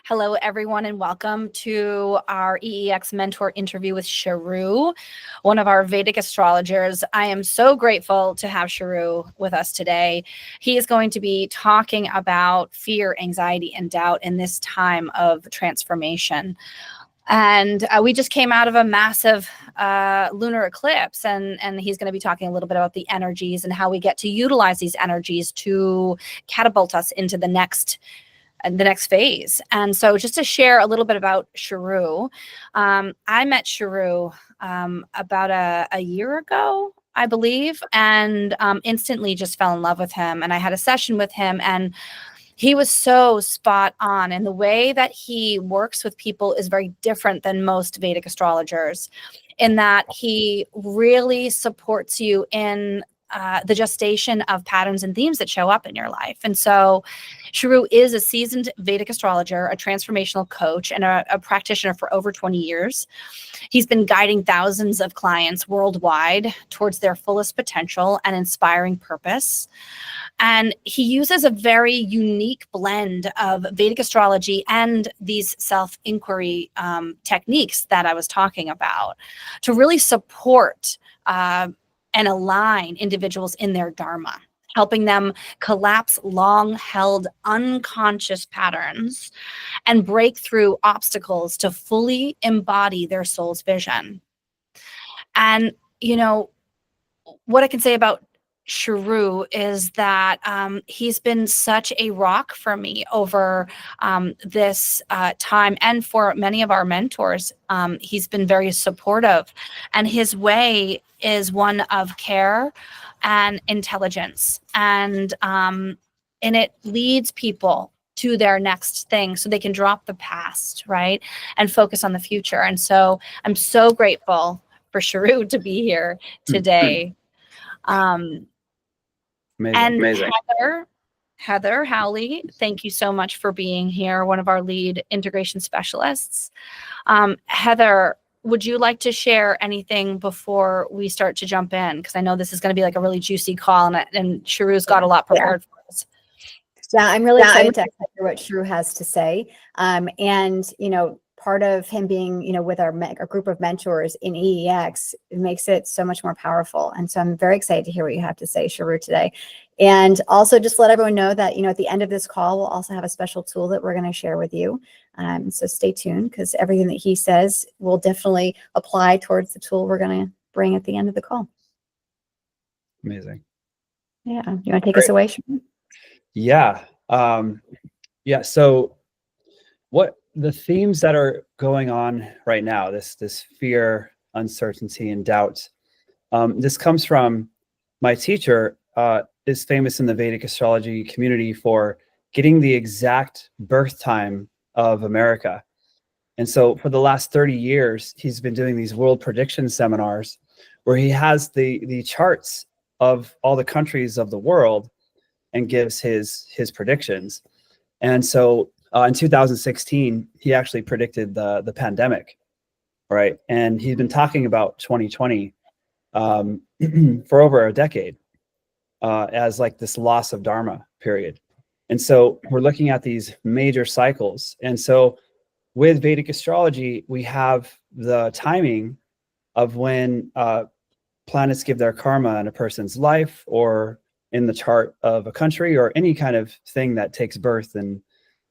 Hello, everyone, and welcome to our EEX Mentor interview with Sharu, one of our Vedic astrologers. I am so grateful to have Sharu with us today. He is going to be talking about fear, anxiety, and doubt in this time of transformation. And we just came out of a massive lunar eclipse, and he's going to be talking a little bit about the energies and how we get to utilize these energies to catapult us into the next phase. And so just to share a little bit about Sharu, I met Sharu about a year ago, I believe, and instantly just fell in love with him. And I had a session with him, and he was so spot on. And the way that he works with people is very different than most Vedic astrologers, in that he really supports you in the gestation of patterns and themes that show up in your life. And so Sharu is a seasoned Vedic astrologer, a transformational coach, and a practitioner for over 20 years. He's been guiding thousands of clients worldwide towards their fullest potential and inspiring purpose. And he uses a very unique blend of Vedic astrology and these self-inquiry techniques that I was talking about to really support and align individuals in their Dharma, helping them collapse long-held unconscious patterns and break through obstacles to fully embody their soul's vision. And, you know, what I can say about Sharu is that he's been such a rock for me over this time, and for many of our mentors. He's been very supportive, and his way is one of care and intelligence, and it leads people to their next thing so they can drop the past, right, and focus on the future. And so I'm so grateful for Sharu to be here today. Amazing. Heather Howley, thank you so much for being here, one of our lead integration specialists. Heather, would you like to share anything before we start to jump in? Because I know this is going to be like a really juicy call, and Sharu's got a lot prepared for us. Yeah, I'm really excited to hear what Sharu has to say. And, you know, part of him being, you know, with our group of mentors in EEX, it makes it so much more powerful. And so I'm very excited to hear what you have to say, Sharu, today. And also just let everyone know that, you know, at the end of this call, we'll also have a special tool that we're going to share with you. So stay tuned, because everything that he says will definitely apply towards the tool we're going to bring at the end of the call. Amazing. Yeah. You want to take us away, Sharu? Yeah. So what the themes that are going on right now, this fear, uncertainty, and doubt, this comes from my teacher, is famous in the Vedic astrology community for getting the exact birth time of America. And so for the last 30 years, he's been doing these world prediction seminars where he has the charts of all the countries of the world and gives his predictions. And so in 2016, he actually predicted the pandemic, right? And he's been talking about 2020 for over a decade as like this loss of Dharma period. And so we're looking at these major cycles. And so with Vedic astrology, we have the timing of when planets give their karma in a person's life, or in the chart of a country, or any kind of thing that takes birth in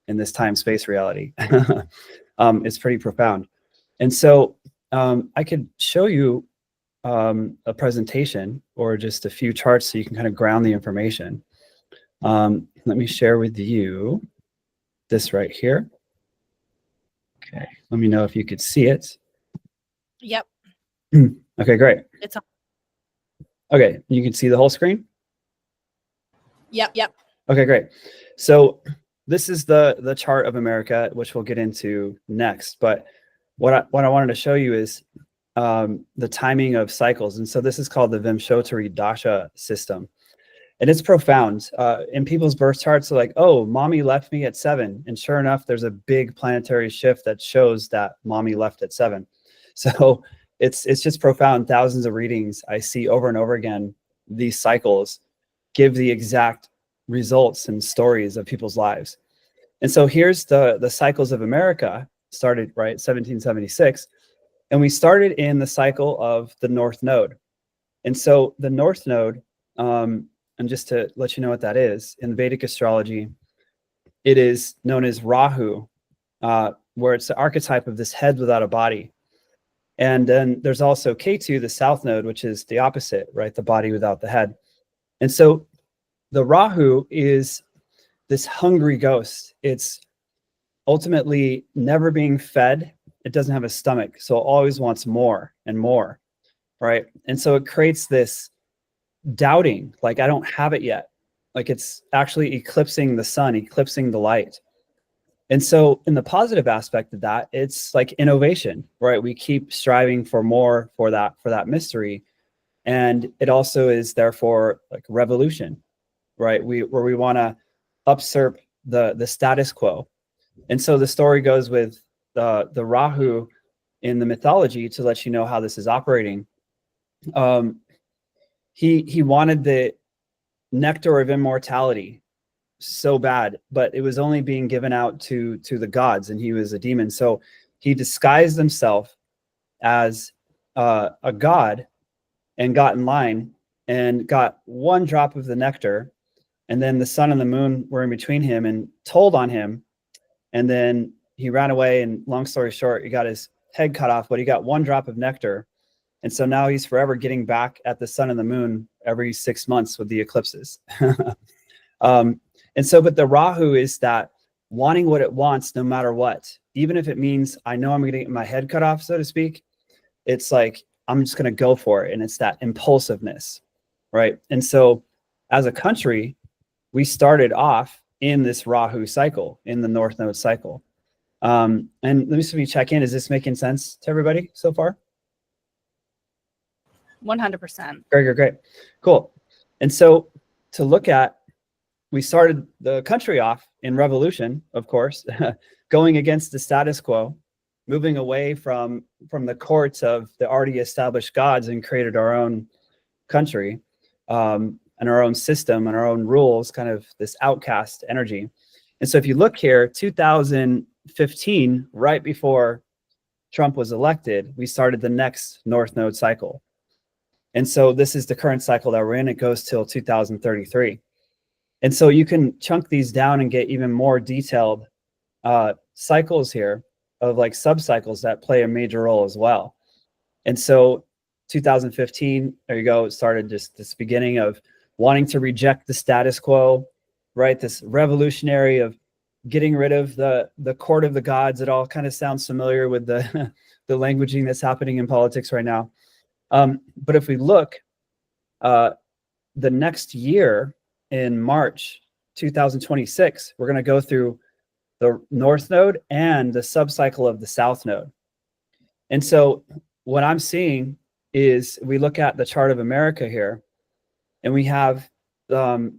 this time-space reality. It's pretty profound. And so I could show you a presentation or just a few charts so you can kind of ground the information. Let me share with you this right here. Okay, let me know if you could see it. Yep. Okay, great. It's on. Okay, you can see the whole screen? Yep. Okay, great. So this is the chart of America, which we'll get into next. But what I wanted to show you is the timing of cycles. And so this is called the Vimshottari Dasha system. And it's profound. In people's birth charts, they're like, oh, mommy left me at 7. And sure enough, there's a big planetary shift that shows that mommy left at 7. So it's just profound. Thousands of readings I see over and over again. These cycles give the exact results and stories of people's lives. And so here's the cycles of America started, right, 1776. And we started in the cycle of the North Node. And so the North Node, and just to let you know what that is, in Vedic astrology, it is known as Rahu, where it's the archetype of this head without a body. And then there's also Ketu, the South Node, which is the opposite, right, the body without the head. And so the Rahu is this hungry ghost. It's ultimately never being fed. It doesn't have a stomach, so it always wants more and more, right? And so it creates this doubting, like, I don't have it yet. Like, it's actually eclipsing the sun, eclipsing the light. And so in the positive aspect of that, it's like innovation, right? We keep striving for more for that mystery. And it also is therefore like revolution, right? Where we want to usurp the status quo. And so the story goes with the Rahu in the mythology, to let you know how this is operating. He wanted the nectar of immortality so bad, but it was only being given out to the gods, and he was a demon. So he disguised himself as a god and got in line and got one drop of the nectar, and then the sun and the moon were in between him and told on him, and then he ran away, and long story short, he got his head cut off, but he got one drop of nectar. And so now he's forever getting back at the sun and the moon every 6 months with the eclipses. And so, but the Rahu is that wanting what it wants no matter what, even if it means I know I'm going to get my head cut off, so to speak. It's like, I'm just going to go for it. And it's that impulsiveness, right? And so as a country, we started off in this Rahu cycle, in the North Node cycle. And let me see if we check in. Is this making sense to everybody so far? 100%. Great. Cool. And so to look at, we started the country off in revolution, of course, going against the status quo, moving away from the courts of the already established gods, and created our own country, and our own system and our own rules, kind of this outcast energy. And so if you look here, 2015, right before Trump was elected, we started the next North Node cycle. And so this is the current cycle that we're in. It goes till 2033. And so you can chunk these down and get even more detailed cycles here of like sub-cycles that play a major role as well. And so 2015, there you go, it started just this beginning of wanting to reject the status quo, right? This revolutionary of getting rid of the court of the gods. It all kind of sounds familiar with the the languaging that's happening in politics right now. But if we look, the next year in March 2026, we're going to go through the North Node and the sub-cycle of the South Node. And so what I'm seeing is, we look at the chart of America here, and we have the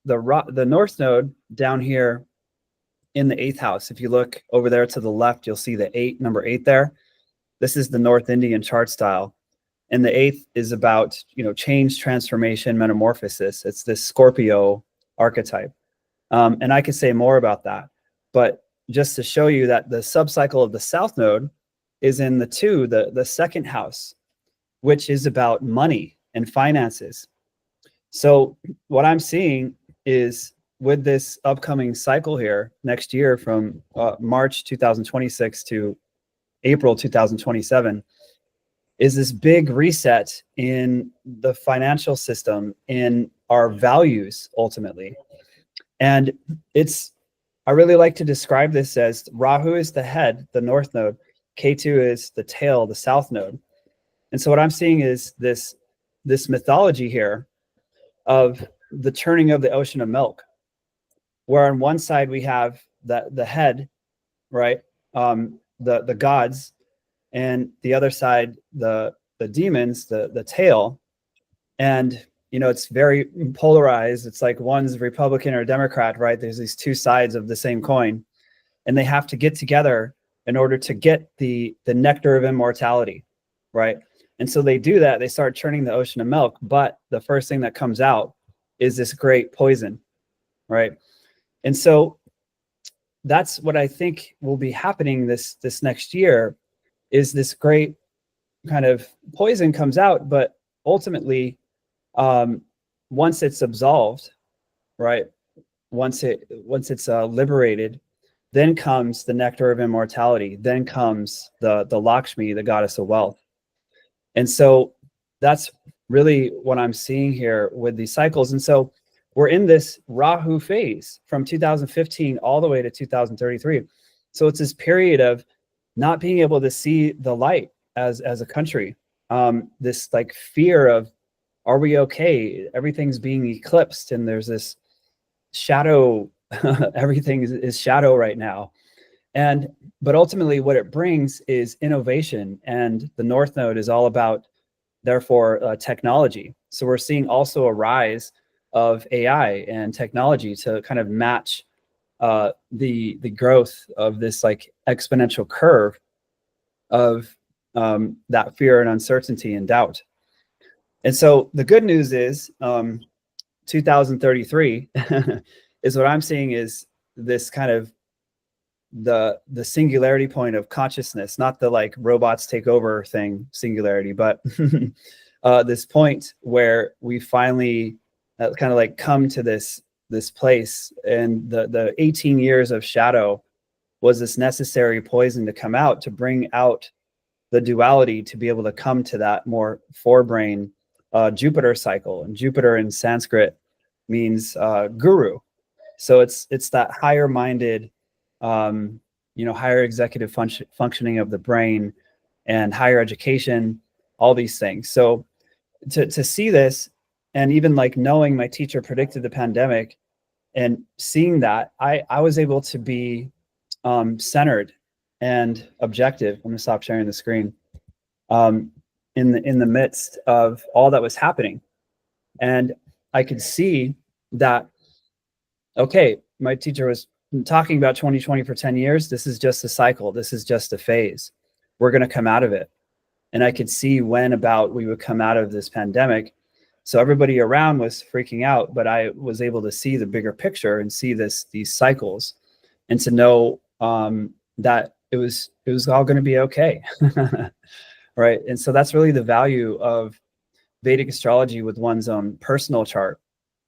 North Node down here in the 8th house. If you look over there to the left, you'll see the number 8 there. This is the North Indian chart style. And the 8th is about, change, transformation, metamorphosis. It's this Scorpio archetype. And I could say more about that. But just to show you that the sub-cycle of the South Node is in the 2, the 2nd house, which is about money and finances. So what I'm seeing is, with this upcoming cycle here next year, from March 2026 to April 2027, is this big reset in the financial system, in our values ultimately. And I really like to describe this as, Rahu is the head, the North Node, Ketu is the tail, the South Node. And so what I'm seeing is this mythology here of the turning of the ocean of milk, where on one side we have the head, right? The gods, and the other side, the demons, the tail. And, it's very polarized. It's like one's Republican or Democrat, right? There's these two sides of the same coin, and they have to get together in order to get the nectar of immortality, right? And so they do that. They start churning the ocean of milk, but the first thing that comes out is this great poison, right? And so that's what I think will be happening this next year, is this great kind of poison comes out, but ultimately, once it's absolved, right? Once it's liberated, then comes the nectar of immortality. Then comes the Lakshmi, the goddess of wealth. And so that's really what I'm seeing here with these cycles. And so we're in this Rahu phase from 2015 all the way to 2033. So it's this period of not being able to see the light as a country. This like fear of, are we okay? Everything's being eclipsed, and there's this shadow. Everything is shadow right now. But ultimately what it brings is innovation, and the North Node is all about, therefore, technology. So we're seeing also a rise of AI and technology to kind of match the growth of this like exponential curve of that fear and uncertainty and doubt. And so the good news is 2033 is what I'm seeing is this kind of the singularity point of consciousness, not the like robots take over thing singularity, but this point where we finally kind of like come to this place. And the 18 years of shadow was this necessary poison to come out, to bring out the duality, to be able to come to that more forebrain Jupiter cycle. And Jupiter in Sanskrit means guru. So it's that higher minded, higher executive functioning of the brain and higher education, all these things. So to see this, and even like knowing my teacher predicted the pandemic and seeing that, I was able to be centered and objective. I'm gonna stop sharing the screen. In the midst of all that was happening. And I could see that, okay, my teacher was talking about 2020 for 10 years. This is just a cycle. This is just a phase. We're going to come out of it. And I could see when about we would come out of this pandemic. So everybody around was freaking out, but I was able to see the bigger picture and see these cycles, and to know that it was all going to be okay. Right. And so that's really the value of Vedic astrology with one's own personal chart,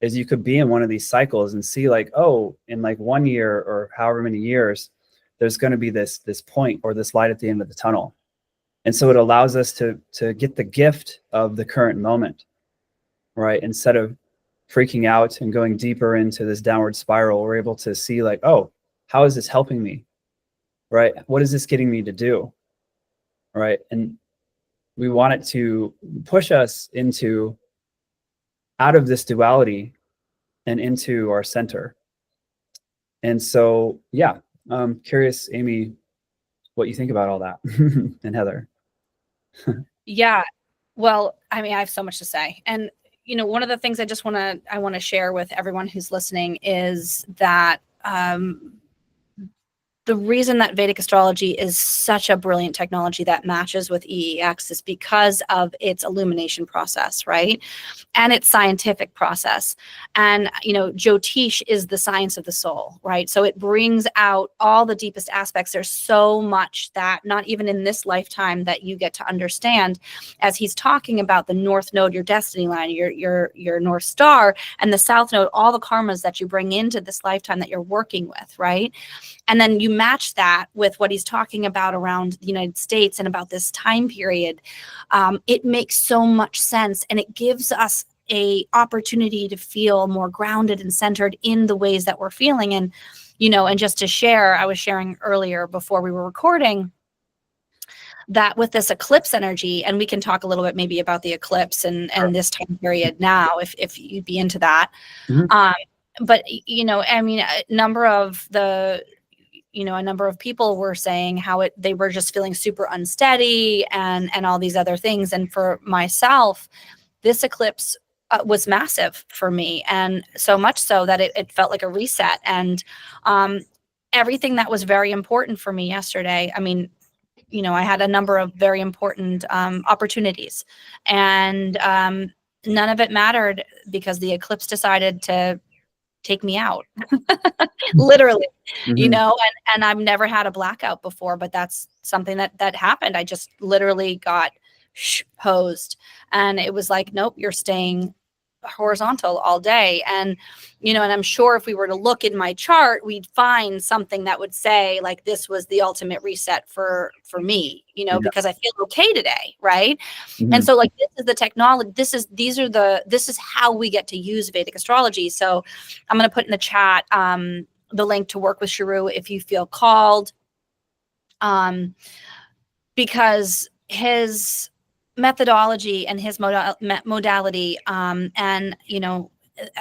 is you could be in one of these cycles and see like, oh, in like 1 year or however many years, there's going to be this point or this light at the end of the tunnel. And so it allows us to get the gift of the current moment, right? Instead of freaking out and going deeper into this downward spiral, we're able to see like, oh, how is this helping me? Right? What is this getting me to do? Right? And we want it to push us out of this duality and into our center. And so, yeah, I'm curious, Amy, what you think about all that. And Heather. Yeah. Well, I mean, I have so much to say. And, one of the things I want to share with everyone who's listening is that the reason that Vedic astrology is such a brilliant technology that matches with EEX is because of its illumination process, right? And its scientific process. And, Jyotish is the science of the soul, right? So it brings out all the deepest aspects. There's so much that not even in this lifetime that you get to understand, as he's talking about the North Node, your destiny line, your North Star, and the South Node, all the karmas that you bring into this lifetime that you're working with, right? And then you match that with what he's talking about around the United States and about this time period. It makes so much sense, and it gives us a opportunity to feel more grounded and centered in the ways that we're feeling. And, and just to share, I was sharing earlier before we were recording that with this eclipse energy, and we can talk a little bit maybe about the eclipse and this time period now, if you'd be into that. Mm-hmm. But, I mean, a number of people were saying how they were just feeling super unsteady and all these other things. And for myself, this eclipse was massive for me. And so much so that it felt like a reset. And everything that was very important for me yesterday, I mean, I had a number of very important opportunities, and none of it mattered because the eclipse decided to take me out. Literally, you Mhm. know, and I've never had a blackout before, but that's something that happened. I just literally got hosed, and it was like, nope, you're staying horizontal all day. And you know, and I'm sure if we were to look in my chart, we'd find something that would say like this was the ultimate reset for me, you know, Yeah. because I feel okay today, right? Mhm. And so like this is the technology, this is how we get to use Vedic astrology. So I'm going to put in the chat the link to work with Sharu if you feel called, because his methodology and his modality, and you know,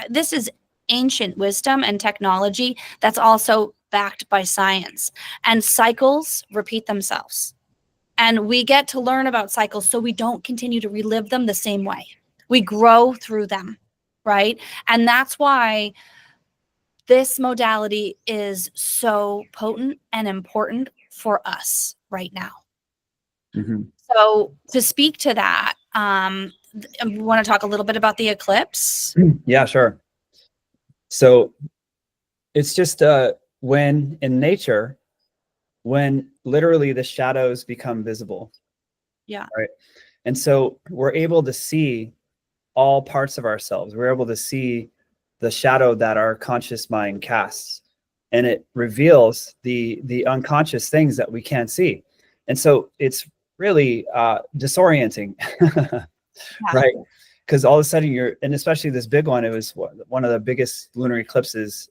this is ancient wisdom and technology that's also backed by science, and cycles repeat themselves, and we get to learn about cycles so we don't continue to relive them the same way. We grow through them, right? And that's why this modality is so potent and important for us right now. Mhm. So to speak to that, we want to talk a little bit about the eclipse. Yeah, sure. So it's just when in nature, when literally the shadows become visible. Yeah. Right. And so we're able to see all parts of ourselves. We're able to see the shadow that our conscious mind casts, and it reveals the unconscious things that we can't see. And so it's really disorienting, right? Because all of a sudden you're, and especially this big one, it was one of the biggest lunar eclipses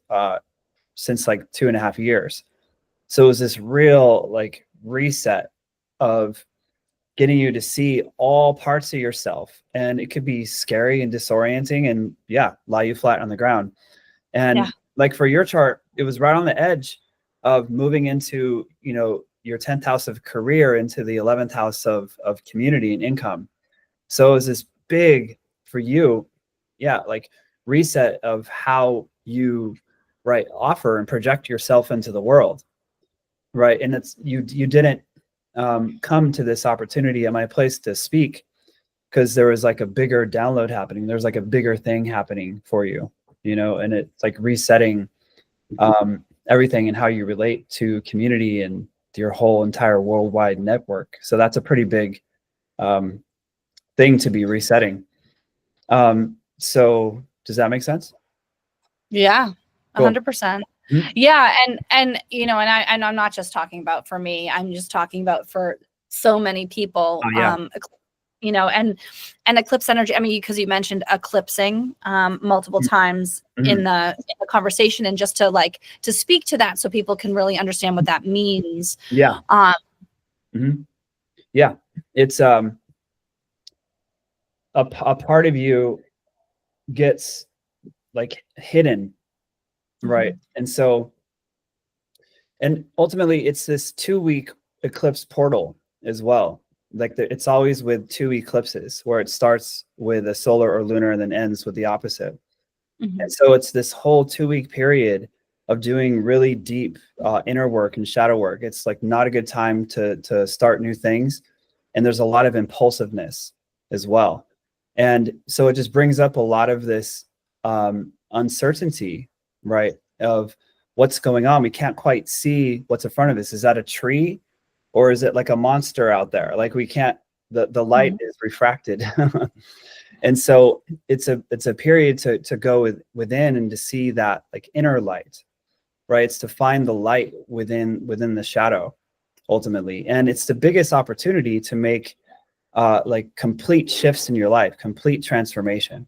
since like 2.5 years. So it was this real like reset of getting you to see all parts of yourself, and it could be scary and disorienting and lie you flat on the ground. And like for your chart, it was right on the edge of moving into, you know, your 10th house of career into the 11th house of community and income. So it was this big for you, like reset of how you offer and project yourself into the world, right? And it's you didn't come to this opportunity at my place to speak because there was like a bigger download happening. There's like a bigger thing happening for you, you know, and it's like resetting everything and how you relate to community and your whole entire worldwide network. So that's a pretty big thing to be resetting. So does that make sense? Yeah, Cool. 100%. Mhm. Yeah, and you know, and I'm not just talking about for me. I'm just talking about for so many people. Oh, yeah. You know, and eclipse energy. I mean, because you mentioned eclipsing multiple times in the conversation, and just to speak to that so people can really understand what that means. Yeah. Yeah. It's a part of you gets like hidden, right? And so, and ultimately it's this 2-week eclipse portal as well. Like it's always with 2 eclipses where it starts with a solar or lunar and then ends with the opposite. And so it's this whole 2-week period of doing really deep inner work and shadow work. It's like not a good time to start new things. And there's a lot of impulsiveness as well. And so it just brings up a lot of this uncertainty, right? Of what's going on. We can't quite see what's in front of us. Is that a tree or is it like a monster out there? Like we can't, the light is refracted. And so it's a period to go within and to see that like inner light, right? It's to find the light within the shadow ultimately. And it's the biggest opportunity to make like complete shifts in your life, complete transformation.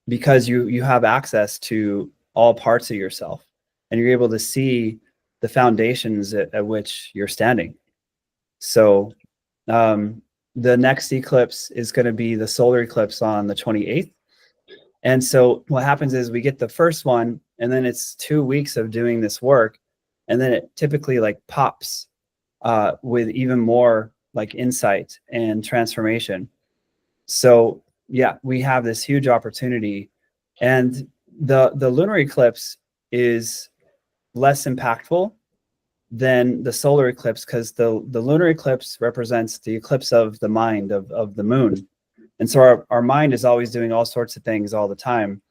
Because you have access to all parts of yourself and you're able to see the foundations at which you're standing. So the next eclipse is going to be the solar eclipse on the 28th. And so what happens is we get the first one and then it's 2 weeks of doing this work. And then it typically like pops with even more like insight and transformation. So yeah, we have this huge opportunity, and the lunar eclipse is less impactful than the solar eclipse because the lunar eclipse represents the eclipse of the mind of the moon. And so our mind is always doing all sorts of things all the time,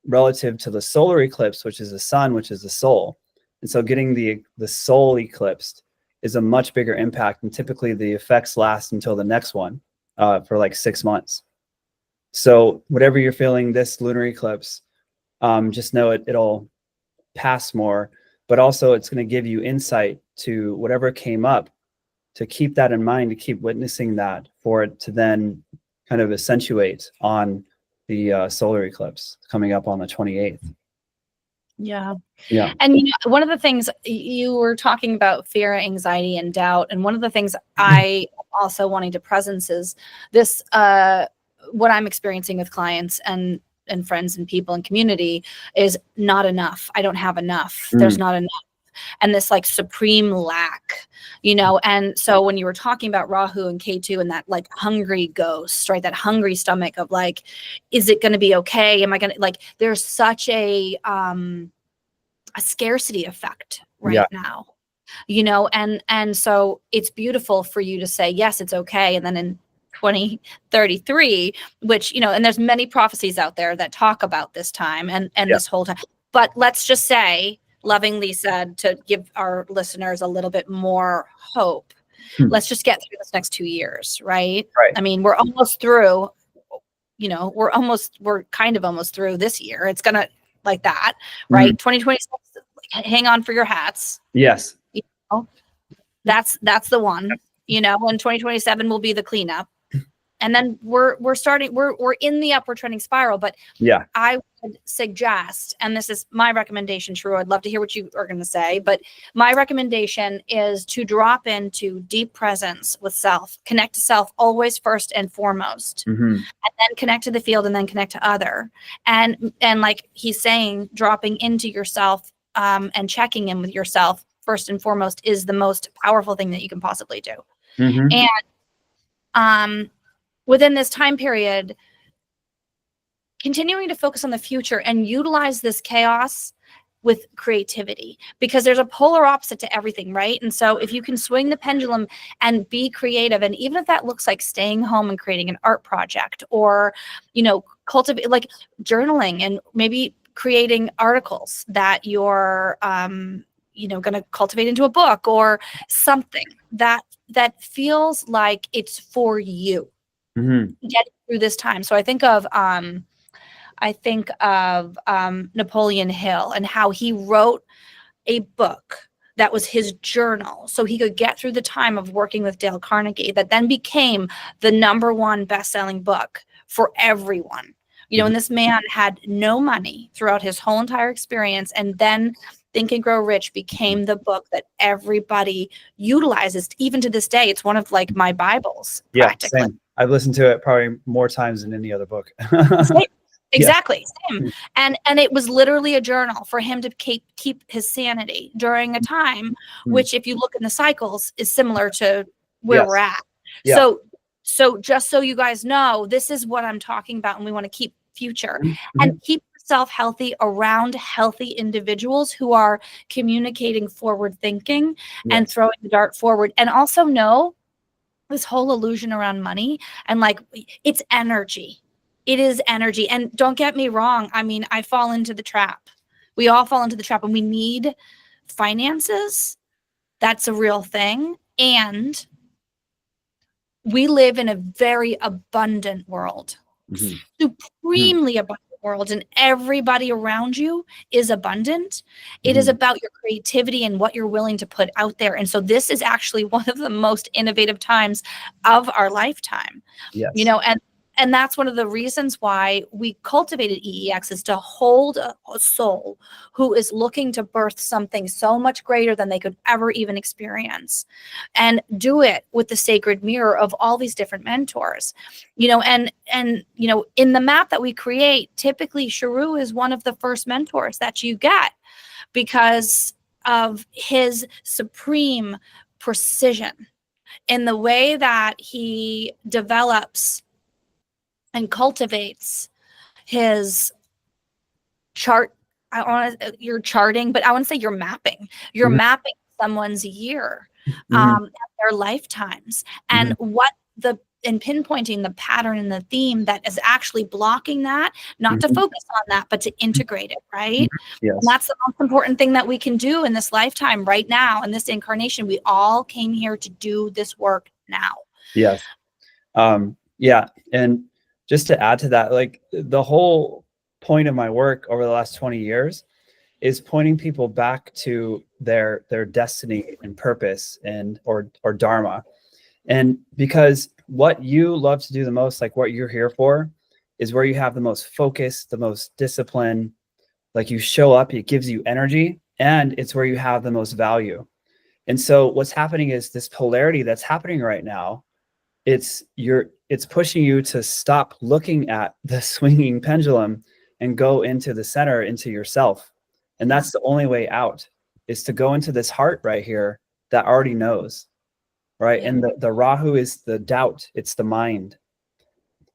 relative to the solar eclipse, which is the sun, which is the soul. And so getting the soul eclipsed is a much bigger impact, and typically the effects last until the next one, for like 6 months. So whatever you're feeling this lunar eclipse, just know it'll pass more, but also it's going to give you insight to whatever came up, to keep that in mind, to keep witnessing that, for it to then kind of accentuate on the solar eclipse coming up on the 28th. Yeah. Yeah. And you know, one of the things you were talking about, fear, anxiety, and doubt. And one of the things I also wanting to presence is this, what I'm experiencing with clients and friends and people and community is not enough. I don't have enough. There's not enough. And this like supreme lack, you know. And so when you were talking about Rahu and Ketu and that like hungry ghost, right? That hungry stomach of like, is it going to be okay? Am I going to, like, there's such a scarcity effect right now, you know, and so it's beautiful for you to say, yes, it's okay. And then in 2033, which, you know, and there's many prophecies out there that talk about this time and this whole time, but let's just say, lovingly said, to give our listeners a little bit more hope, let's just get through this next 2 years, right? I mean, we're almost through, you know, we're kind of almost through this year. It's gonna like that, right? 2026, hang on for your hats. Yes. You know, that's the one, you know, and 2027 will be the cleanup. And then we're in the upward trending spiral. But I would suggest, and this is my recommendation, Sharu, I'd love to hear what you are going to say, but my recommendation is to drop into deep presence with self, connect to self always first and foremost, and then connect to the field and then connect to other. And like he's saying, dropping into yourself and checking in with yourself first and foremost is the most powerful thing that you can possibly do. And within this time period, continuing to focus on the future and utilize this chaos with creativity, because there's a polar opposite to everything, right? And so if you can swing the pendulum and be creative, and even if that looks like staying home and creating an art project, or, you know, cultivate, like journaling, and maybe creating articles that you're, you know, going to cultivate into a book or something that feels like it's for you. Getting through this time. So I think of Napoleon Hill and how he wrote a book that was his journal so he could get through the time of working with Dale Carnegie, that then became the #1 best-selling book for everyone. You know, and this man had no money throughout his whole entire experience, and then Think and Grow Rich became the book that everybody utilizes. Even to this day, it's one of like my Bibles. Yeah, practically. same. I've listened to it probably more times than any other book. Exactly. Same. And it was literally a journal for him to keep his sanity during a time, which, if you look in the cycles, is similar to where we're at. So just so you guys know, this is what I'm talking about, and we want to keep future and keep yourself healthy around healthy individuals who are communicating forward thinking and throwing the dart forward. And also know this whole illusion around money, and like, it's energy. It is energy. And don't get me wrong. I mean, I fall into the trap. We all fall into the trap, and we need finances. That's a real thing. And we live in a very abundant world, supremely abundant world, and everybody around you is abundant. It is about your creativity and what you're willing to put out there. And so this is actually one of the most innovative times of our lifetime. You know, and that's one of the reasons why we cultivated EEX, is to hold a soul who is looking to birth something so much greater than they could ever even experience, and do it with the sacred mirror of all these different mentors, you know, and, you know, in the map that we create, typically Sharu is one of the first mentors that you get because of his supreme precision in the way that he develops and cultivates his chart. You're charting, but I want to say you're mapping. You're mapping someone's year, their lifetimes, and what and pinpointing the pattern and the theme that is actually blocking that, not to Mhm. focus on that, but to integrate it, right? Yes. And that's the most important thing that we can do in this lifetime right now, in this incarnation. We all came here to do this work now. Yes. Yeah. And just to add to that, like the whole point of my work over the last 20 years is pointing people back to their destiny and purpose and or Dharma. And because what you love to do the most, like what you're here for, is where you have the most focus, the most discipline, like you show up, it gives you energy, and it's where you have the most value. And so what's happening is this polarity that's happening right now, it's pushing you to stop looking at the swinging pendulum and go into the center, into yourself. And that's the only way out, is to go into this heart right here that already knows, right? Yeah. And the Rahu is the doubt, it's the mind,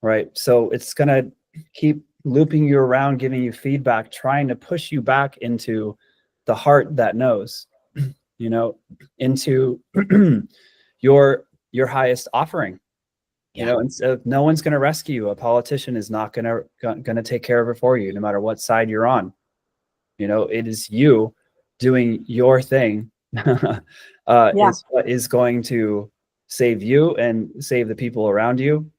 right? So it's gonna keep looping you around, giving you feedback, trying to push you back into the heart that knows, you know, into your highest offering. You know, and so no one's going to rescue you. A politician is not going to take care of it for you, no matter what side you're on. You know, it is you doing your thing is what is going to save you and save the people around you.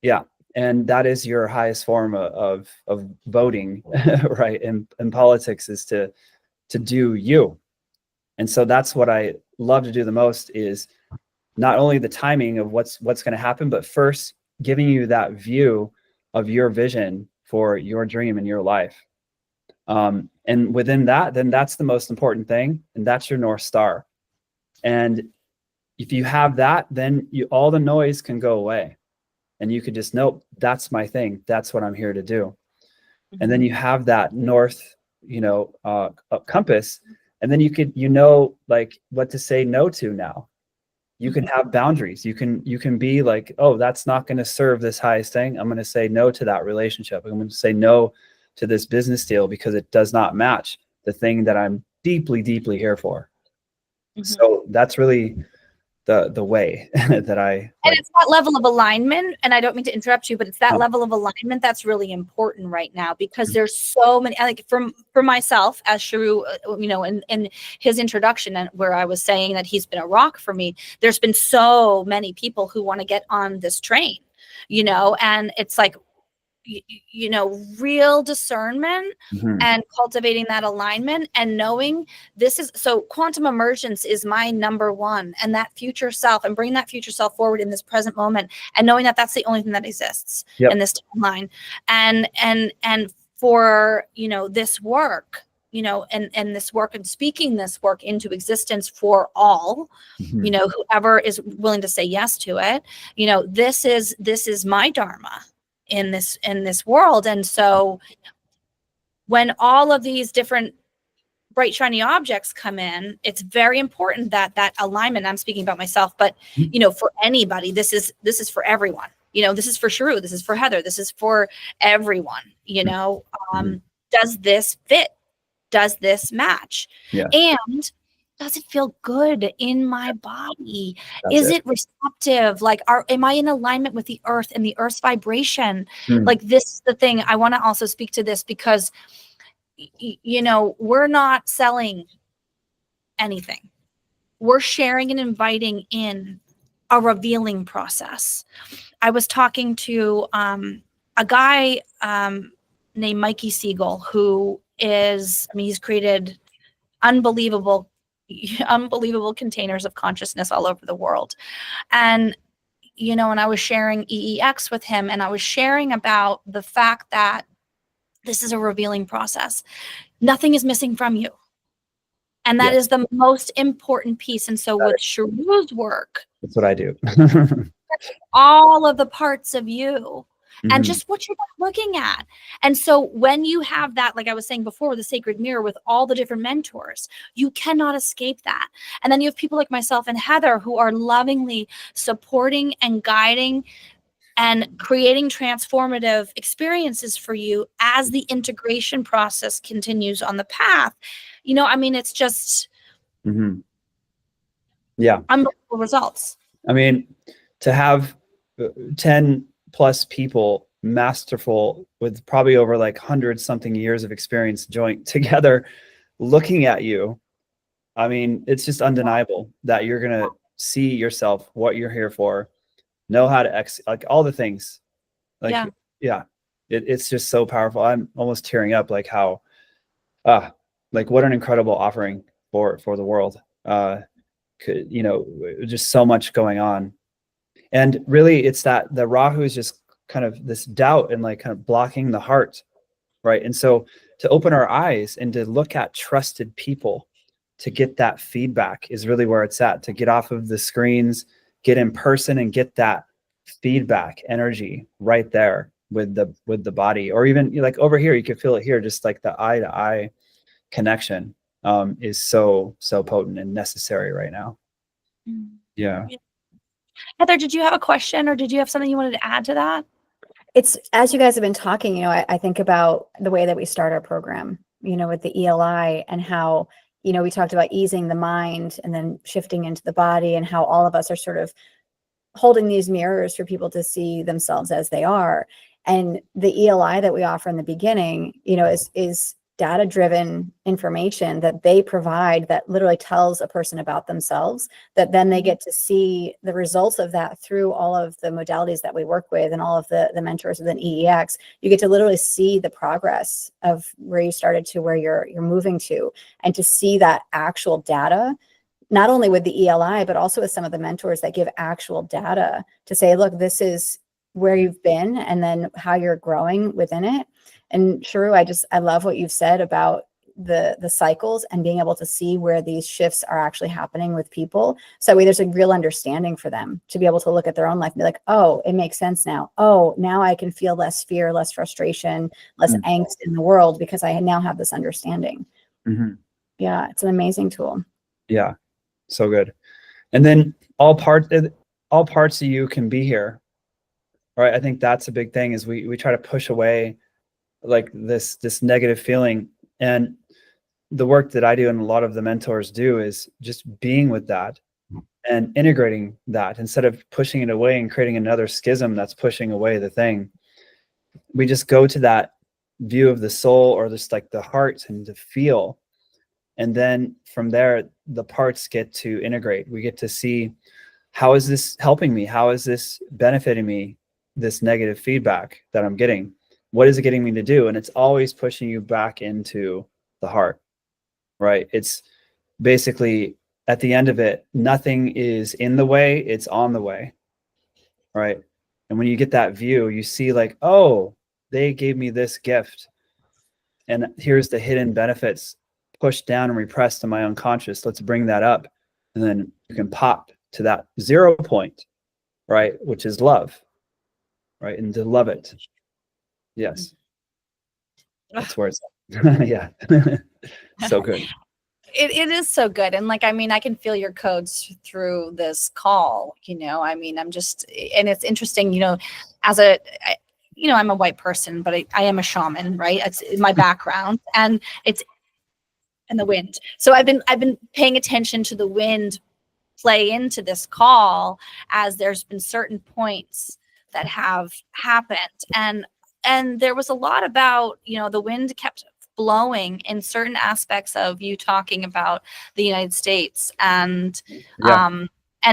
Yeah, and that is your highest form of voting, right? In politics is to do you. And so that's what I love to do the most, is not only the timing of what's going to happen, but first giving you that view of your vision for your dream and your life. And within that, then that's the most important thing. And that's your North Star. And if you have that, then all the noise can go away. And you could just, nope, that's my thing. That's what I'm here to do. Mm-hmm. And then you have that North, compass. And then you could, like what to say no to now. You can have boundaries. You can be like, oh, that's not going to serve this highest thing. I'm going to say no to that relationship. I'm going to say no to this business deal because it does not match the thing that I'm deeply, deeply here for. Mm-hmm. So that's really the way that I. And it's that level of alignment. And I don't mean to interrupt you, but it's that level of alignment that's really important right now, because there's so many, like for myself as Sharu, in his introduction, and where I was saying that he's been a rock for me, there's been so many people who want to get on this train, and it's like, real discernment and cultivating that alignment and knowing this is, so quantum emergence is my number one, and that future self, and bring that future self forward in this present moment, and knowing that that's the only thing that exists in this timeline. And for, this work, and this work, and speaking this work into existence for all, whoever is willing to say yes to it, this is my Dharma in this world. And so when all of these different bright shiny objects come in, it's very important that alignment, I'm speaking about myself, but for anybody, this is for everyone. This is for Sharu, this is for Heather, this is for everyone. Does this fit? Does this match? And does it feel good in my body? Is it receptive? Like, am I in alignment with the earth and the earth's vibration? Like, this is the thing. I want to also speak to this because, we're not selling anything. We're sharing and inviting in a revealing process. I was talking to a guy named Mikey Siegel, who is, he's created unbelievable containers of consciousness all over the world. And, and I was sharing EEX with him, and I was sharing about the fact that this is a revealing process. Nothing is missing from you. And that is the most important piece. And so with Sharu's work, that's what I do. all of the parts of you. And just what you're looking at. And so when you have that, like I was saying before, the sacred mirror with all the different mentors, you cannot escape that. And then you have people like myself and Heather who are lovingly supporting and guiding and creating transformative experiences for you as the integration process continues on the path. It's just unbelievable results. I mean, to have 10 plus people, masterful, with probably over like 100 something years of experience joint together, looking at you. I mean, it's just undeniable that you're going to see yourself, what you're here for, know how to like all the things. Like, yeah, it's just so powerful. I'm almost tearing up, like how, like what an incredible offering for the world. You know, just so much going on. And really it's that the Rahu is just kind of this doubt and like kind of blocking the heart. Right. And so to open our eyes and to look at trusted people, to get that feedback is really where it's at, to get off of the screens, get in person and get that feedback energy right there with the body. Or even like over here, you can feel it here, just like the eye to eye connection is so potent and necessary right now. Yeah. Heather, did you have a question, or did you have something you wanted to add to that? It's, as you guys have been talking, you know, I think about the way that we start our program, you know, with the ELI, and how, you know, we talked about easing the mind and then shifting into the body, and how all of us are sort of holding these mirrors for people to see themselves as they are. And the ELI that we offer in the beginning, you know, is data-driven information that they provide that literally tells a person about themselves, that then they get to see the results of that through all of the modalities that we work with and all of the mentors within EEX. You get to literally see the progress of where you started to where you're moving to, and to see that actual data, not only with the ELI, but also with some of the mentors that give actual data to say, look, this is where you've been and then how you're growing within it. And Sharu, I love what you've said about the cycles and being able to see where these shifts are actually happening with people. So that way there's a real understanding for them to be able to look at their own life and be like, oh, it makes sense now. Oh, now I can feel less fear, less frustration, less angst in the world because I now have this understanding. Yeah, it's an amazing tool. Yeah, so good. And then all parts of you can be here. Right. I think that's a big thing, is we try to push away like this negative feeling. And the work that I do and a lot of the mentors do is just being with that and integrating that instead of pushing it away and creating another schism that's pushing away the thing. We just go to that view of the soul, or just like the heart, and to feel. And then from there, the parts get to integrate. We get to see, how is this helping me? How is this benefiting me? This negative feedback that I'm getting, what is it getting me to do? And it's always pushing you back into the heart, right? It's basically, at the end of it, nothing is in the way, it's on the way, right? And when you get that view, you see like, oh, they gave me this gift, and here's the hidden benefits pushed down and repressed in my unconscious. Let's bring that up. And then you can pop to that 0 point, right? Which is love. Right. And to love it. Yes. That's where it's at. Yeah. So good. It is so good. And like, I mean, I can feel your codes through this call, you know, I mean, and it's interesting, you know, I'm a white person, but I am a shaman, right? It's my background, and it's in the wind. So I've been paying attention to the wind play into this call, as there's been certain points that have happened, and there was a lot about, you know, the wind kept blowing in certain aspects of you talking about the United States, and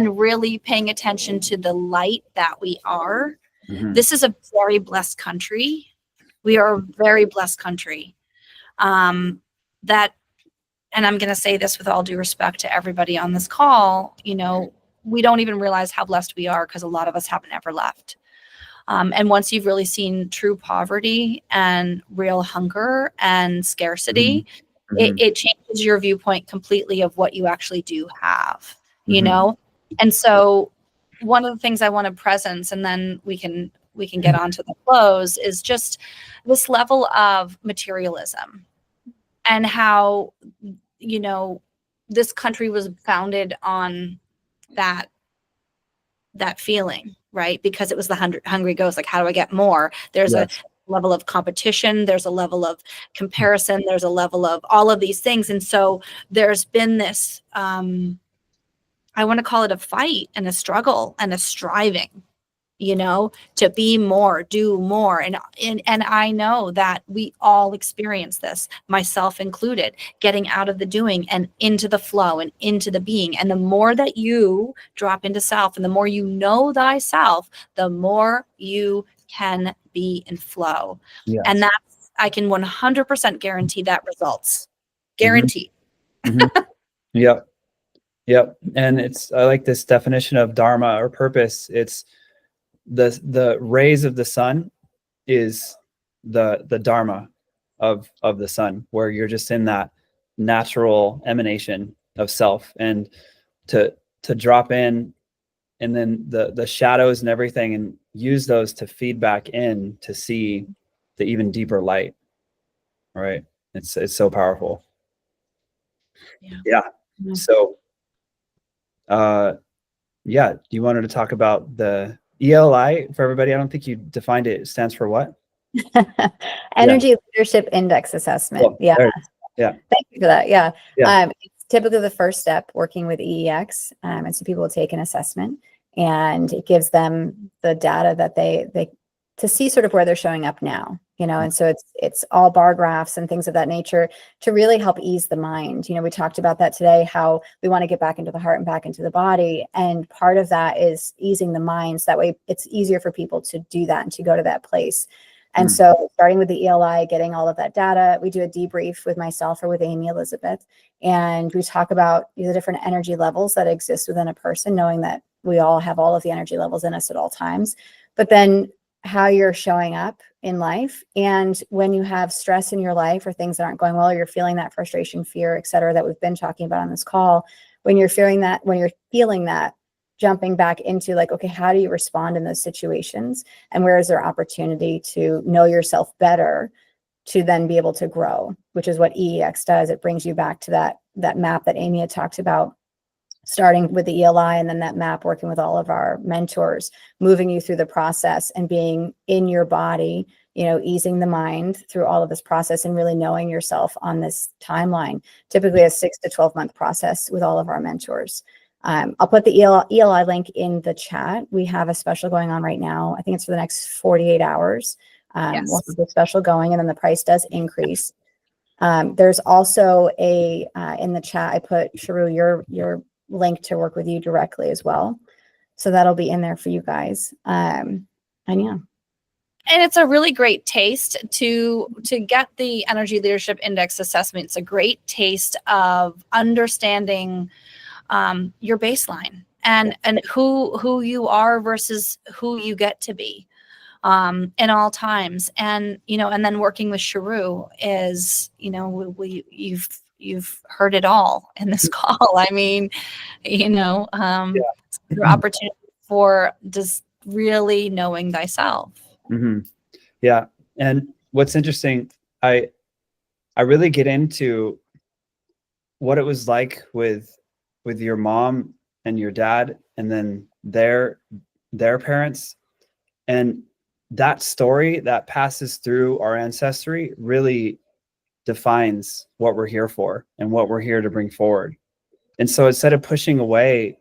really paying attention to the light that we are. This is a very blessed country. We are a very blessed country. That, and I'm going to say this with all due respect to everybody on this call, you know, we don't even realize how blessed we are, because a lot of us haven't ever left. And once you've really seen true poverty and real hunger and scarcity, it changes your viewpoint completely of what you actually do have, you know? And so one of the things I want to presence, and then we can get on to the close, is just this level of materialism, and how, you know, this country was founded on that feeling, right? Because it was the hungry ghost. Like, how do I get more? There's a level of competition. There's a level of comparison. There's a level of all of these things. And so there's been this, I want to call it a fight and a struggle and a striving, you know, to be more, do more. And I know that we all experience this, myself included, getting out of the doing and into the flow and into the being. And the more that you drop into self and the more you know thyself, the more you can be in flow. Yes. And that's, I can 100% guarantee that results. Mm-hmm. Guaranteed. Mm-hmm. Yep. Yep. And I like this definition of Dharma or purpose. It's the rays of the sun is the Dharma of the sun, where you're just in that natural emanation of self, and to drop in, and then the shadows and everything, and use those to feed back in to see the even deeper light. Right. It's so powerful. Yeah. So yeah, you wanted to talk about the ELI for everybody? I don't think you defined it. It stands for what? Energy Leadership Index Assessment. Cool. Yeah. Yeah. Thank you for that. Yeah. Yeah. It's typically the first step working with EEX. And so people will take an assessment, and it gives them the data that they to see sort of where they're showing up now, you know. And so it's all bar graphs and things of that nature to really help ease the mind. You know, we talked about that today, how we want to get back into the heart and back into the body. And part of that is easing the minds. That way it's easier for people to do that and to go to that place. And so starting with the ELI, getting all of that data, we do a debrief with myself or with Amy Elizabeth, and we talk about the different energy levels that exist within a person, knowing that we all have all of the energy levels in us at all times, but then how you're showing up in life. And when you have stress in your life or things that aren't going well, or you're feeling that frustration, fear, et cetera, that we've been talking about on this call, when you're feeling that, jumping back into like, okay, how do you respond in those situations? And where is there opportunity to know yourself better to then be able to grow, which is what EEX does. It brings you back to that map that Amy had talked about, starting with the ELI, and then that map working with all of our mentors, moving you through the process and being in your body, you know, easing the mind through all of this process and really knowing yourself on this timeline, typically a 6 to 12 month process with all of our mentors. I'll put the ELI link in the chat. We have a special going on right now. I think it's for the next 48 hours. Yes. We'll have the special going, and then the price does increase. There's also in the chat, I put, Sharu, your link to work with you directly as well. So that'll be in there for you guys. And yeah. And it's a really great taste to get the Energy Leadership Index assessment. It's a great taste of understanding your baseline and who you are versus who you get to be in all times. And, you know, and then working with Sharu is, you know, you've heard it all in this call. I mean, you know, your opportunity for just really knowing thyself. Mm-hmm. Yeah. And what's interesting, I really get into what it was like with your mom and your dad, and then their parents, and that story that passes through our ancestry really defines what we're here for and what we're here to bring forward. And so instead of pushing away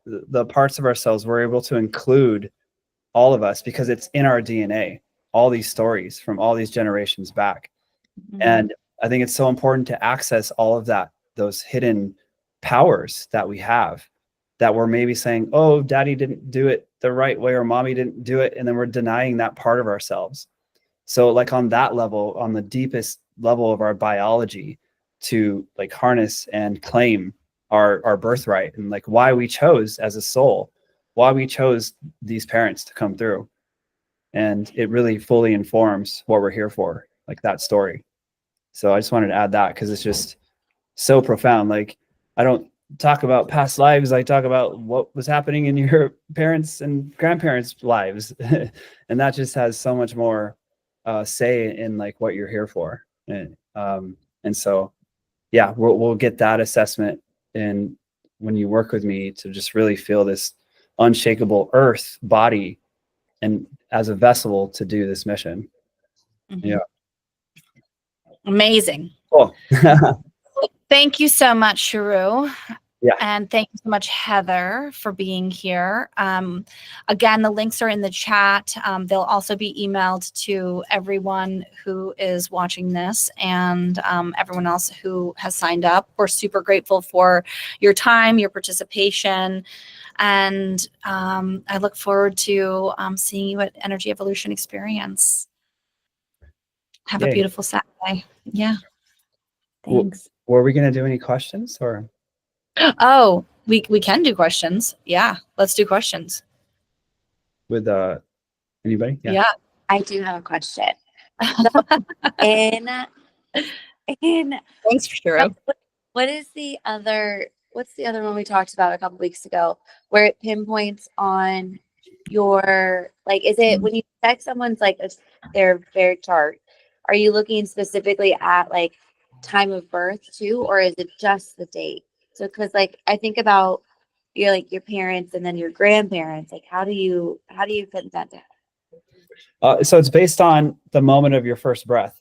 the parts of ourselves, we're able to include all of us because it's in our DNA, all these stories from all these generations back. Mm-hmm. And I think it's so important to access all of that, those hidden powers that we have, that we're maybe saying, oh, daddy didn't do it the right way, or mommy didn't do it. And then we're denying that part of ourselves. So like on that level, on the deepest level of our biology, to like harness and claim our birthright, and like why we chose as a soul, why we chose these parents to come through. And it really fully informs what we're here for, like that story. So I just wanted to add that because it's just so profound. Like, I don't talk about past lives. I talk about what was happening in your parents' and grandparents' lives. And that just has so much more say in like what you're here for. And so, yeah, we'll get that assessment. And when you work with me, to just really feel this unshakable earth body and as a vessel to do this mission. Mm-hmm. Yeah. Amazing. Cool. Thank you so much, Sharu. And thank you so much, Heather, for being here. Again, the links are in the chat. They'll also be emailed to everyone who is watching this and everyone else who has signed up. We're super grateful for your time, your participation. And I look forward to seeing you at Energy Evolution Experience. Have a beautiful Saturday. Yeah. Thanks. Were we going to do any questions or? Oh, we can do questions. Yeah, let's do questions. With anybody? Yeah. I do have a question. So in Thanks, Sharu. what's the other one we talked about a couple weeks ago where it pinpoints on your, like, is it when you check someone's like their chart, are you looking specifically at like time of birth too, or is it just the date? So because like I think about your parents and then your grandparents, like how do you put that down? So it's based on the moment of your first breath.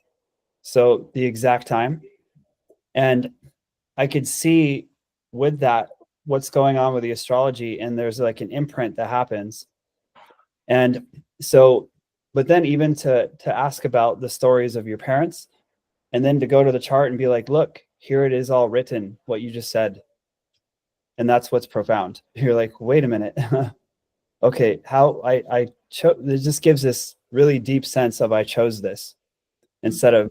So the exact time. And I could see with that what's going on with the astrology, and there's like an imprint that happens. And so, but then even to ask about the stories of your parents, and then to go to the chart and be like, look, here it is all written, what you just said. And that's what's profound. You're like, wait a minute. Okay, how I chose, it just gives this really deep sense of I chose this instead of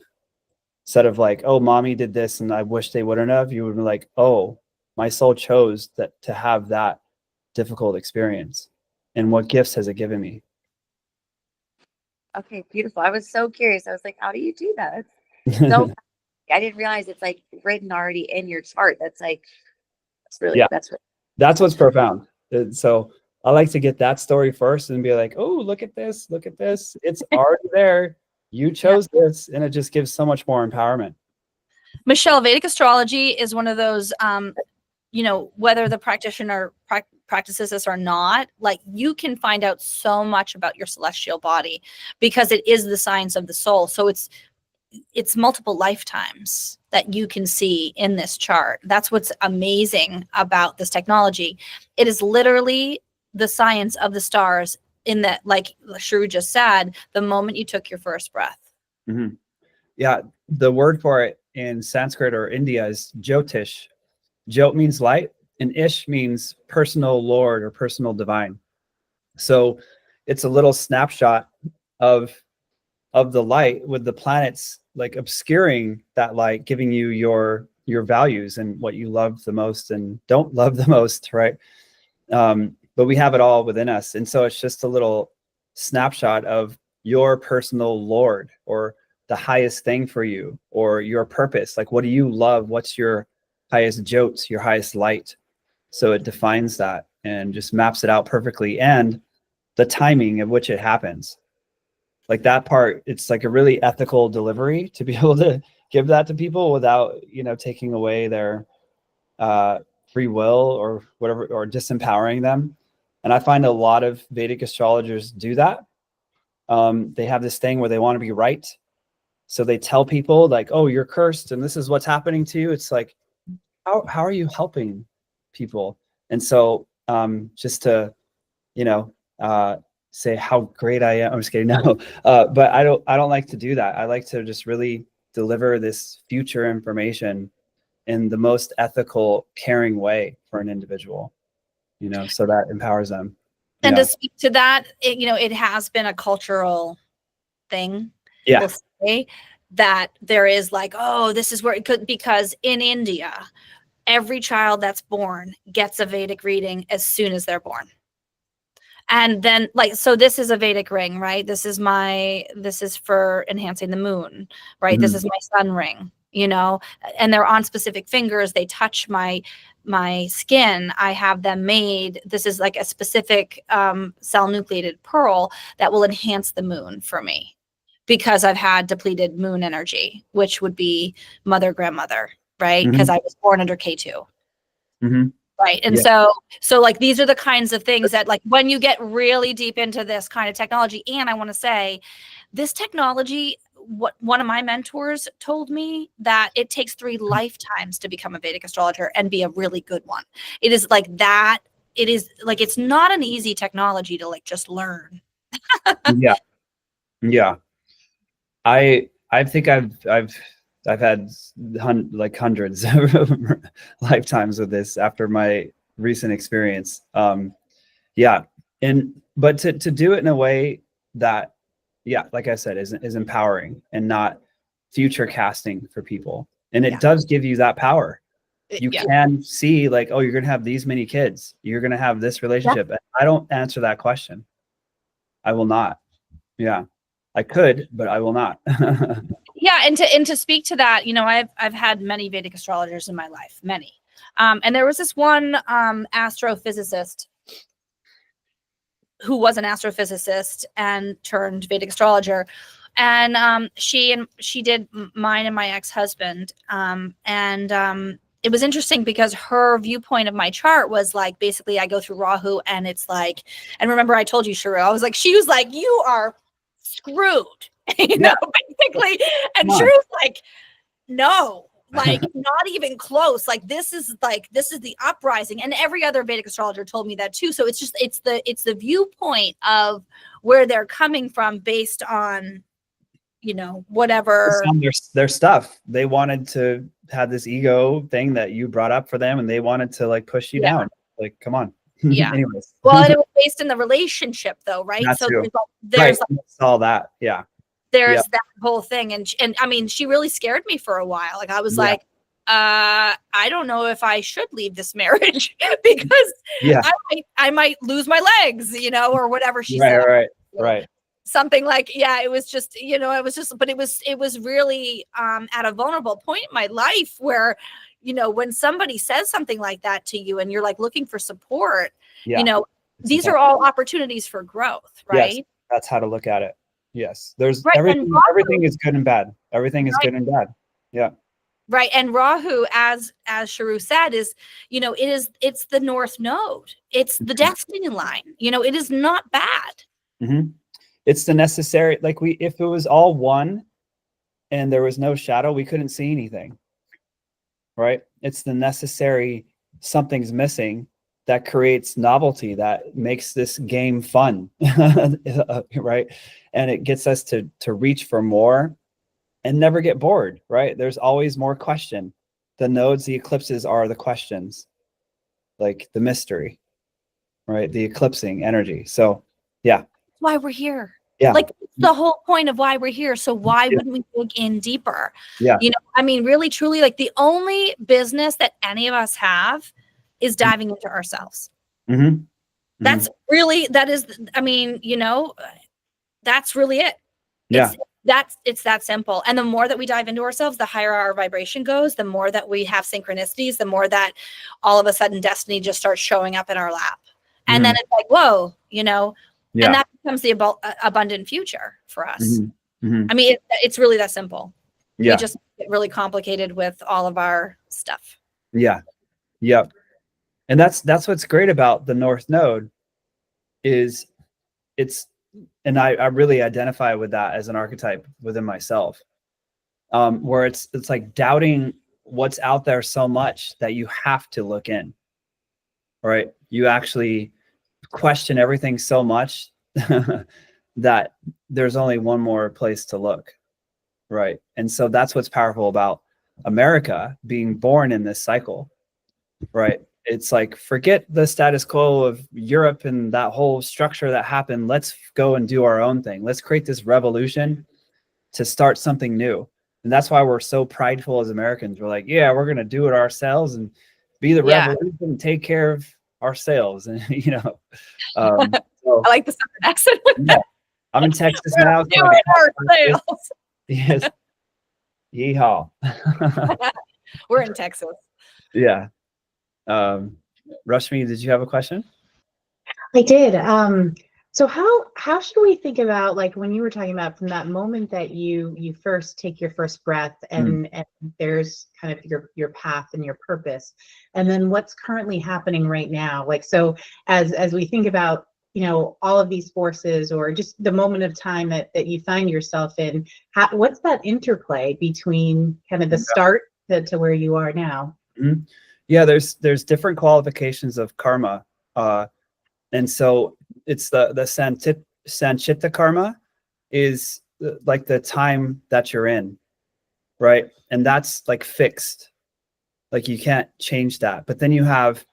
like, oh, mommy did this and I wish they wouldn't have. You would be like, oh, my soul chose that to have that difficult experience, and what gifts has it given me? Okay, beautiful. I was so curious. I was like, how do you do that? So I didn't realize it's like written already in your chart. That's like, that's what's profound. So I like to get that story first and be like, oh, look at this. It's already there. You chose this, and it just gives so much more empowerment. Michelle, Vedic astrology is one of those, whether the practitioner practices this or not, like you can find out so much about your celestial body because it is the science of the soul. So it's multiple lifetimes that you can see in this chart. That's what's amazing about this technology. It is literally the science of the stars in that, like Sharu just said, the moment you took your first breath. Mm-hmm. Yeah, the word for it in Sanskrit or India is Jyotish. Jyot means light, and Ish means personal Lord or personal divine. So it's a little snapshot of the light with the planets like obscuring that light, giving you your values and what you love the most and don't love the most, right? But we have it all within us. And so it's just a little snapshot of your personal Lord or the highest thing for you or your purpose. Like, what do you love? What's your highest jyots, your highest light? So it defines that and just maps it out perfectly. And the timing of which it happens. Like that part, it's like a really ethical delivery to be able to give that to people without, taking away their free will or whatever, or disempowering them. And I find a lot of Vedic astrologers do that. They have this thing where they want to be right. So they tell people like, oh, you're cursed and this is what's happening to you. It's like, how are you helping people? And so just to, say how great I am. I'm just kidding. No, but I don't like to do that. I like to just really deliver this future information in the most ethical, caring way for an individual, so that empowers them. And to speak to that, it has been a cultural thing. Yeah. We'll say that there is like, oh, this is where it could, because in India, every child that's born gets a Vedic reading as soon as they're born. And then so this is a Vedic ring, right? This is for enhancing the moon, right? Mm-hmm. This is my sun ring, and they're on specific fingers. They touch my skin. I have them made. This is like a specific cell nucleated pearl that will enhance the moon for me because I've had depleted moon energy, which would be mother, grandmother, right? Because I was born under Ketu. Mm-hmm. Right. And so like, these are the kinds of things that like, when you get really deep into this kind of technology, and I want to say this technology, what one of my mentors told me, that it takes 3 lifetimes to become a Vedic astrologer and be a really good one. It is like that. It is like, it's not an easy technology to like just learn. Yeah. Yeah. I think I've had like hundreds of lifetimes of this after my recent experience. Yeah. But to do it in a way that, yeah, like I said, is empowering and not future casting for people. And it does give you that power. You can see like, oh, you're going to have these many kids. You're going to have this relationship. Yeah. I don't answer that question. I will not. Yeah. I could, but I will not. Yeah. And to speak to that, you know, I've had many Vedic astrologers in my life, many. And there was this one astrophysicist who was an astrophysicist and turned Vedic astrologer. And she did mine and my ex-husband. It was interesting because her viewpoint of my chart was like, basically I go through Rahu and it's like, and remember I told you, Sharu, I was like, she was like, you are screwed, you know, basically. And Sharu's like, no, like not even close. Like this is the uprising. And every other Vedic astrologer told me that too. So it's just, it's the viewpoint of where they're coming from based on, you know, whatever their stuff. They wanted to have this ego thing that you brought up for them, and they wanted to like push you down. Like, come on. Yeah. Anyways. Well, and it was based in the relationship though, right? That's so true. there's right. all that. Yeah. There's that whole thing. And I mean, she really scared me for a while. Like I was like, I don't know if I should leave this marriage because I might lose my legs, you know, or whatever she said. Right. Something like, it was just, you know, but it was really at a vulnerable point in my life where, you know, when somebody says something like that to you and you're like looking for support, you know, these are all opportunities for growth, right? Yes, that's how to look at it. Yes. There's everything is good and bad. Everything is good and bad. Yeah. Right. And Rahu, as Sharu said, is, you know, it's the North Node. It's the destiny line. You know, it is not bad. Mm-hmm. It's the necessary, like if it was all one and there was no shadow, we couldn't see anything. Right. It's the necessary, something's missing that creates novelty, that makes this game fun. Right. And it gets us to reach for more and never get bored. Right. There's always more question. The nodes, the eclipses are the questions, like the mystery, right? The eclipsing energy. So, yeah. Why we're here. Yeah. Like the whole point of why we're here. So why wouldn't we dig in deeper? Yeah. You know, I mean, really, truly, like the only business that any of us have is diving into ourselves. Mm-hmm. That's really, I mean, you know, that's really it. Yeah. It's that simple. And the more that we dive into ourselves, the higher our vibration goes, the more that we have synchronicities, the more that all of a sudden destiny just starts showing up in our lap. And then it's like, whoa, you know, and that becomes the abundant future for us. I mean, it's really that simple. Yeah. We just get really complicated with all of our stuff. Yeah. Yep. And that's what's great about the North Node is and I really identify with that as an archetype within myself, where it's like doubting what's out there so much that you have to look in, right? You actually question everything so much that there's only one more place to look, right? And so that's what's powerful about America being born in this cycle, right? It's like, forget the status quo of Europe and that whole structure that happened. Let's go and do our own thing. Let's create this revolution to start something new. And that's why we're so prideful as Americans. We're like, yeah, we're going to do it ourselves and be the revolution and take care of ourselves. And, you know, so, I like the Southern accent. I'm in Texas now. So ourselves. Yes. Yeehaw. We're in Texas. Yeah. Rashmi, did you have a question? I did. So how should we think about, like, when you were talking about from that moment that you first take your first breath and there's kind of your path and your purpose, and then what's currently happening right now? Like, so as we think about all of these forces, or just the moment of time that you find yourself in, what's that interplay between kind of the start to where you are now? Mhm. Yeah, there's different qualifications of karma. And so it's the Sanchita karma is like the time that you're in, right? And that's like fixed. Like you can't change that. But then you have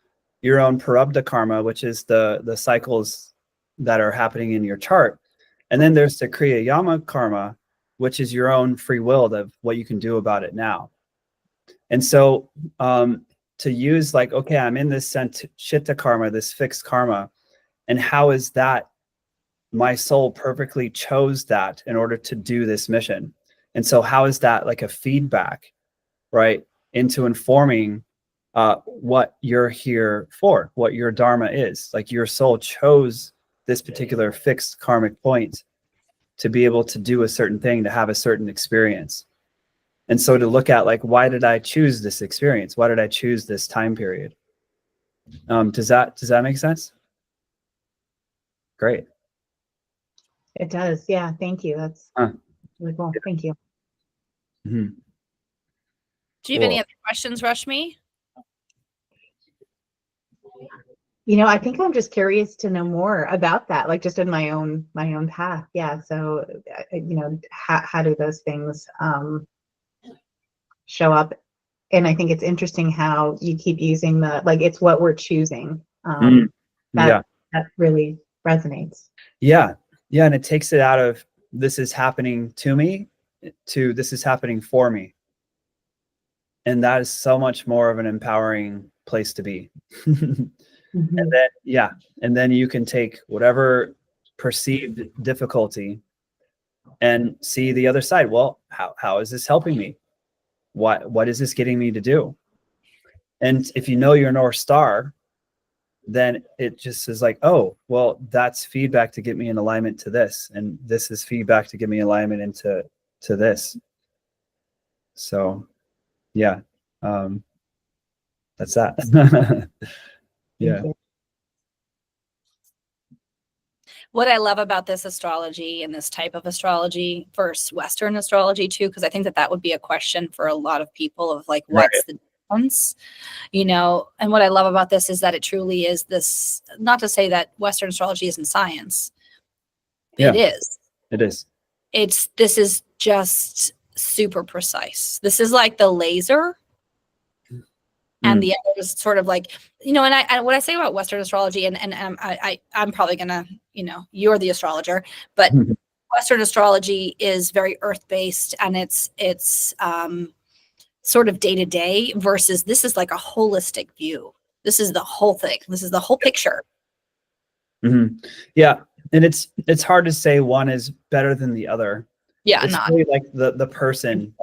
your own Prarabdha karma, which is the cycles that are happening in your chart. And then there's the Kriya Yama karma, which is your own free will of what you can do about it now. And so to use like, okay, I'm in this Sanchita karma, this fixed karma, and how is that my soul perfectly chose that in order to do this mission? And so how is that like a feedback, right, into informing what you're here for, what your Dharma is? Like your soul chose this particular fixed karmic point to be able to do a certain thing, to have a certain experience. And so to look at like, why did I choose this experience? Why did I choose this time period? Does that make sense? Great. It does. Yeah. Thank you. That's really cool. Thank you. Mm-hmm. Do you have any other questions, Rashmi? I think I'm just curious to know more about that, like just in my own path. Yeah. So, how do those things show up? And I think it's interesting how you keep using like, it's what we're choosing. That really resonates. Yeah. Yeah. And it takes it out of this is happening to me to this is happening for me. And that is so much more of an empowering place to be. And then, and then you can take whatever perceived difficulty and see the other side. Well, how is this helping me? What is this getting me to do? And if you know your North Star, then it just is like, oh, well, that's feedback to get me in alignment to this. And this is feedback to get me alignment into this. So yeah, that's that. Yeah. What I love about this astrology and this type of astrology versus Western astrology too, because I think that would be a question for a lot of people of like, what's the difference? And what I love about this is that it truly is this, not to say that Western astrology isn't science. Yeah, it is. It is. This is just super precise. This is like the laser. And the other is sort of like, and I what I say about Western astrology, and I'm probably gonna, you're the astrologer, but Western astrology is very earth-based, and it's sort of day to day, versus this is like a holistic view. This is the whole thing. This is the whole picture. Mm-hmm. Yeah, and it's hard to say one is better than the other. Yeah, it's really like the person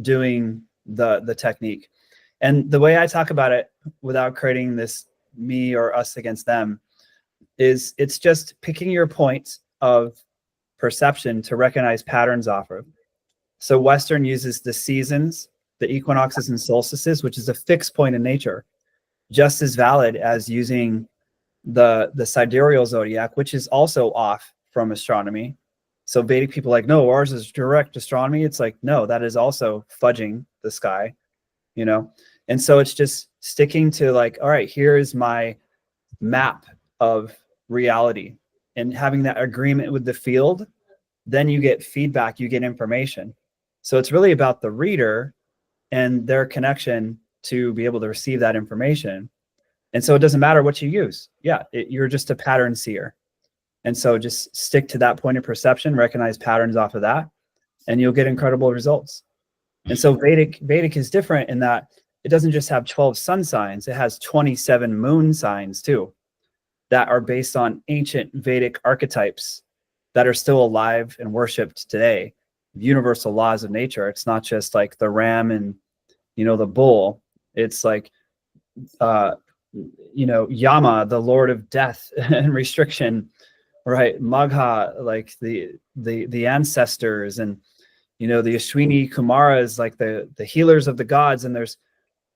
doing the technique. And the way I talk about it, without creating this me or us against them, is it's just picking your point of perception to recognize patterns off of. So Western uses the seasons, the equinoxes and solstices, which is a fixed point in nature, just as valid as using the sidereal zodiac, which is also off from astronomy. So Vedic people are like, no, ours is direct astronomy. It's like, no, that is also fudging the sky, And so it's just sticking to like, all right, here is my map of reality, and having that agreement with the field. Then you get feedback, you get information. So it's really about the reader and their connection to be able to receive that information. And so it doesn't matter what you use. Yeah, you're just a pattern seer. And so just stick to that point of perception, recognize patterns off of that, and you'll get incredible results. And so Vedic is different in that it doesn't just have 12 sun signs. It has 27 moon signs too, that are based on ancient Vedic archetypes that are still alive and worshipped today. Universal laws of nature. It's not just like the ram and, the bull. It's like, Yama, the Lord of death and restriction, right? Magha, like the ancestors, and the Ashwini Kumaras, like the healers of the gods. And there's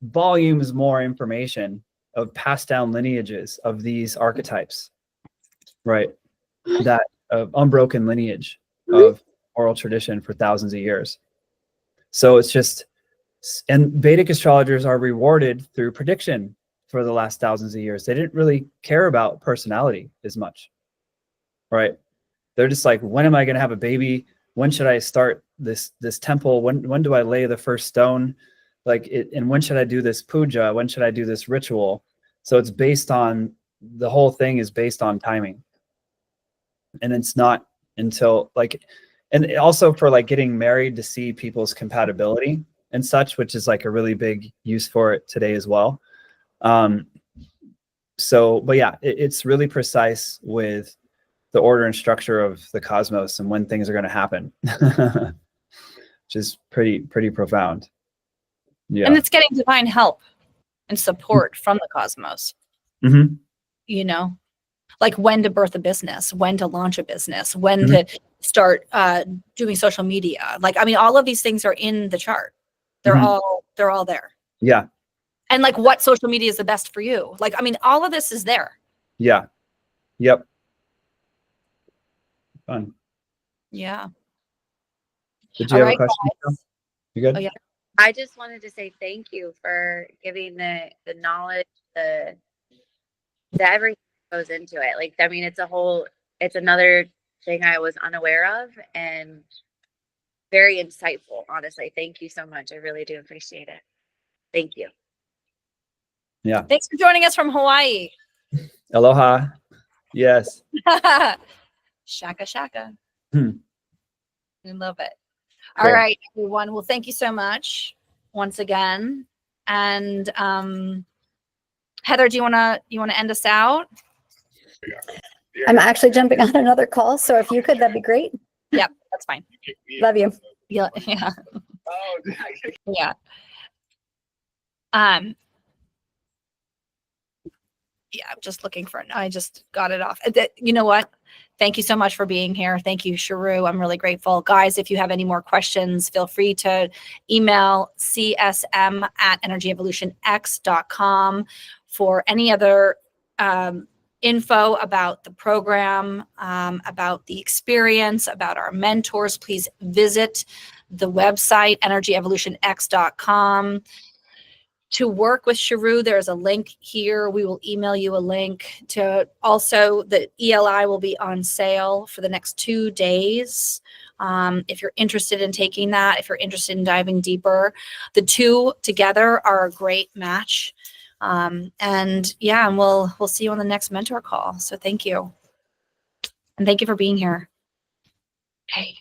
volumes more information of passed down lineages of these archetypes. right? That unbroken lineage of oral tradition for thousands of years. So it's just, and Vedic astrologers are rewarded through prediction for the last thousands of years. They didn't really care about personality as much, right? They're just like, when am I going to have a baby? When should I start this temple? When do I lay the first stone? Like it, and when should I do this puja? When should I do this ritual? So it's based on, the whole thing is based on timing. And it's not until like, and also for like getting married to see people's compatibility and such, which is like a really big use for it today as well. So, but yeah, it's really precise with the order and structure of the cosmos and when things are going to happen, which is pretty profound. Yeah. And it's getting divine help and support from the cosmos. Mm-hmm. You know, like when to birth a business, when to launch a business, when to start doing social media. Like, I mean, all of these things are in the chart. They're all there. Yeah. And like what social media is the best for you. Like, I mean, all of this is there. Yeah. Yep. Fun. Yeah. Did you All have right, a question? guys. You good? Oh, yeah. I just wanted to say thank you for giving the knowledge, the everything that goes into it. Like, I mean, it's another thing I was unaware of and very insightful, honestly. Thank you so much. I really do appreciate it. Thank you. Yeah. Thanks for joining us from Hawaii. Aloha. Yes. Shaka shaka. Hmm. We love it. Cool. All right, everyone. Well, thank you so much once again. And Heather, do you wanna end us out? I'm actually jumping on another call, so if you could, that'd be great. Yep, that's fine. Love you. Yeah. Yeah. Yeah. Yeah, I'm just looking for it. I just got it off. You know what? Thank you so much for being here. Thank you, Sharu. I'm really grateful. Guys, if you have any more questions, feel free to email csm@energyevolutionx.com for any other info about the program, about the experience, about our mentors. Please visit the website, energyevolutionx.com. To work with Sharu, there's a link here. We will email you a link to also the ELI will be on sale for the next 2 days. If you're interested in taking that, if you're interested in diving deeper, the two together are a great match. And yeah, and we'll see you on the next mentor call. So thank you. And thank you for being here. Okay.